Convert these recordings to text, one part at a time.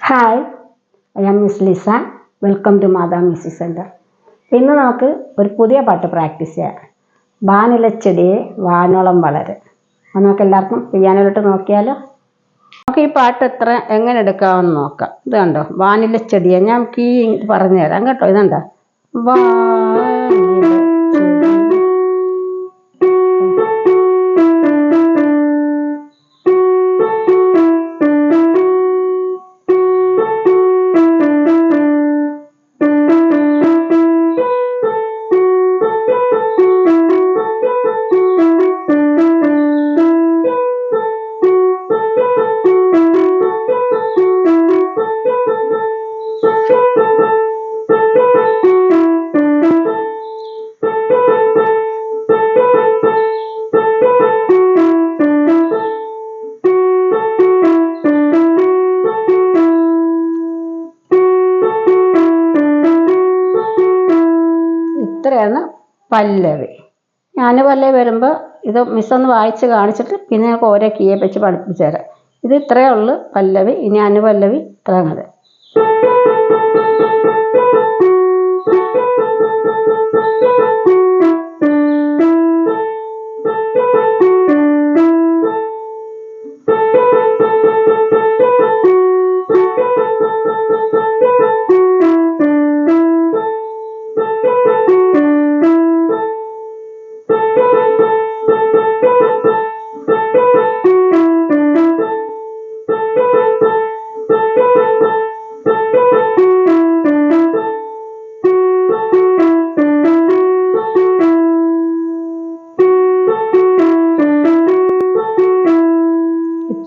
Hi, I am miss Lisa. Welcome to Matha music centre. ഇന്ന് നമുക്ക് ഒരു പുതിയ പാട്ട് പ്രാക്ടീസ് ചെയ്യാം. വാനിലച്ചെടിയെ വാനോളം വളരെ. അപ്പോൾ നമുക്ക് എല്ലാവർക്കും പിയാനോയിലോട്ട് നോക്കിയാലോ. നമുക്ക് ഈ പാട്ട് എങ്ങനെ എടുക്കാമെന്ന് നോക്കാം. ഇത് കണ്ടോ, വാനിലച്ചെടിയെ ഞാൻ കീ പറഞ്ഞു തരാം കേട്ടോ. ഇതുണ്ടോ, ഇത്രയാണ് പല്ലവി. അനുപല്ലവി വരുമ്പോൾ ഇത് മിസ്സൊന്ന് വായിച്ച് കാണിച്ചിട്ട് പിന്നെ ഞങ്ങൾക്ക് ഓരോ കീയെ വെച്ച് പഠിപ്പിച്ചു തരാം. ഇത് ഇത്രയേ ഉള്ളൂ പല്ലവി. ഇനി അനുപല്ലവി ഇത്രയും മതി.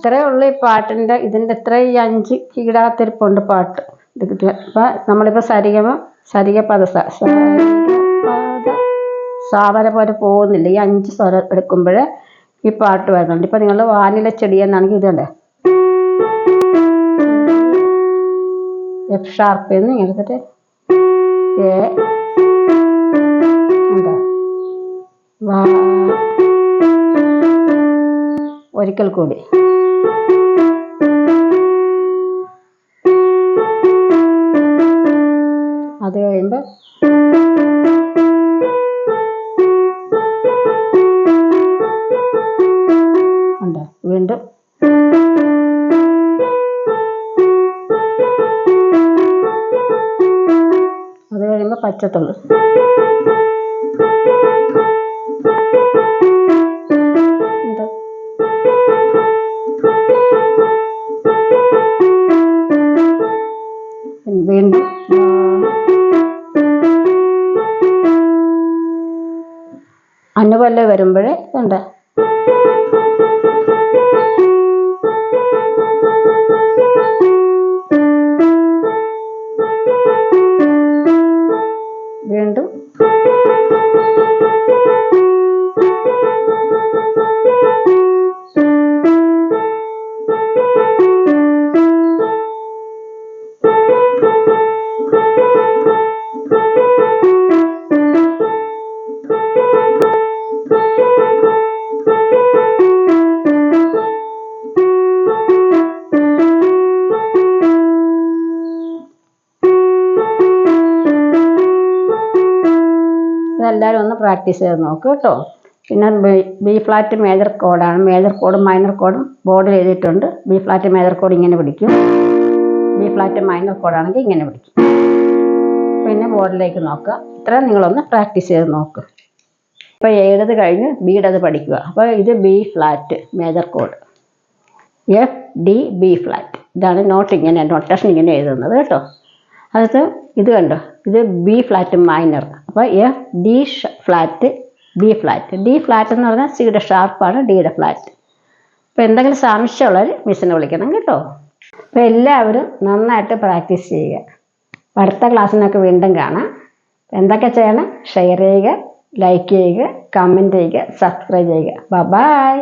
ഇത്രയേ ഉള്ളൂ ഈ പാട്ടിൻ്റെ. ഇതിൻ്റെ ഇത്രയും ഈ 5 കീടാത്തിരിപ്പുണ്ട് പാട്ട്. ഇത് കിട്ടുക. അപ്പം നമ്മളിപ്പോൾ സരിഗ പദ സാവര പോലെ പോകുന്നില്ല. ഈ 5 സ്വരം എടുക്കുമ്പോൾ ഈ പാട്ട് വരുന്നുണ്ട്. ഇപ്പം നിങ്ങൾ വാനിലച്ചെടി എന്നാണെങ്കിൽ ഇതുണ്ട്, എഫ് ഷാർപ്പ് എന്ന് എടുത്തിട്ട് എന്താ ഒരിക്കൽ കൂടി. അത് കഴിയുമ്പോൾ ഉണ്ട് വീണ്ടും അത് കഴിയുമ്പോൾ പച്ചത്തുള്ളു. വീണ്ടും അനുപല്ലവി വരുമ്പോഴേ ഉണ്ട് വീണ്ടും ഇതെല്ലാവരും ഒന്ന് പ്രാക്ടീസ് ചെയ്ത് നോക്കുക കേട്ടോ. പിന്നെ ബി ഫ്ലാറ്റ് മേജർ കോഡാണ്. മേജർ കോഡും മൈനർ കോഡും ബോർഡിൽ എഴുതിയിട്ടുണ്ട്. ബി ഫ്ലാറ്റ് മേജർ കോഡ് ഇങ്ങനെ പിടിക്കും, ബി ഫ്ലാറ്റ് മൈനർ കോഡാണെങ്കിൽ ഇങ്ങനെ പിടിക്കും. പിന്നെ ബോർഡിലേക്ക് നോക്കുക. ഇത്രയും നിങ്ങളൊന്ന് പ്രാക്ടീസ് ചെയ്ത് നോക്കുക. ഇപ്പോൾ എഴുത് കഴിഞ്ഞ് ബിയുടേത് പഠിക്കുക. അപ്പോൾ ഇത് B flat major code, F D B flat. ഇതാണ് നൊട്ടേഷൻ ഇങ്ങനെ എഴുതുന്നത് കേട്ടോ. അത് ഇത് കണ്ടോ, ഇത് ബി ഫ്ലാറ്റ് മൈനർ. അപ്പോൾ F D flat B flat. D flat എന്ന് പറഞ്ഞാൽ സിയുടെ ഷാർപ്പാണ് ഡിയുടെ ഫ്ലാറ്റ്. അപ്പോൾ എന്തെങ്കിലും സംശയമുള്ളവർ മിസ്സിനെ വിളിക്കണം കേട്ടോ. അപ്പോൾ എല്ലാവരും നന്നായിട്ട് പ്രാക്ടീസ് ചെയ്യുക. അടുത്ത ക്ലാസ്സിനൊക്കെ വീണ്ടും കാണാം. എന്തൊക്കെ ചെയ്യണം? ഷെയർ ചെയ്യുക, ലൈക്ക് ചെയ്യുക, കമൻറ്റ് ചെയ്യുക, സബ്സ്ക്രൈബ് ചെയ്യുക. ബൈ.